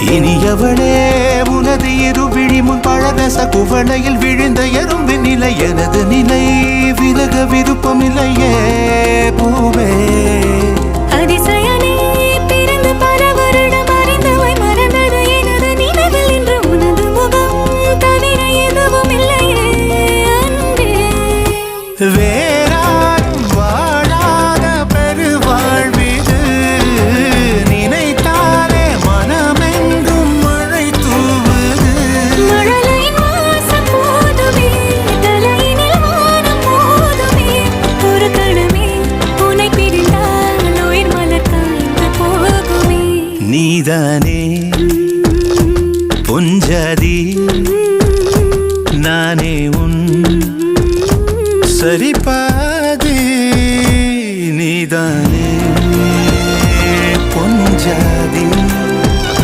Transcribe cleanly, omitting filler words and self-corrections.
இனியவளே உனது இருவிழி முன் பழரச குவளையில் விழுந்த எறும்பின் நிலை எனது நிலை விலக விருப்பமில்லையே பூவே அதிசயனே பிறந்து பல வருடம் அறிந்தவை மறந்தது எனது நினைவில் இன்று உனது முகம் தவிர எதுவும் இல்லையே அன்பே வேறாரும் வாழாத பெருவாழ்விது நினைத்தாலே மனமெங்கும் மழை தூவுது மழலையின் வாசம் போதுமே தலையினில் வானம் போதுமே ஒரு கணமே உன்னை பிரிந்தால் உயிர் மலர் காய்ந்து போகுமே நீதானே பொஞ்சாதி நானே உன் சரிபாதி நீதானே பொஞ்சாதி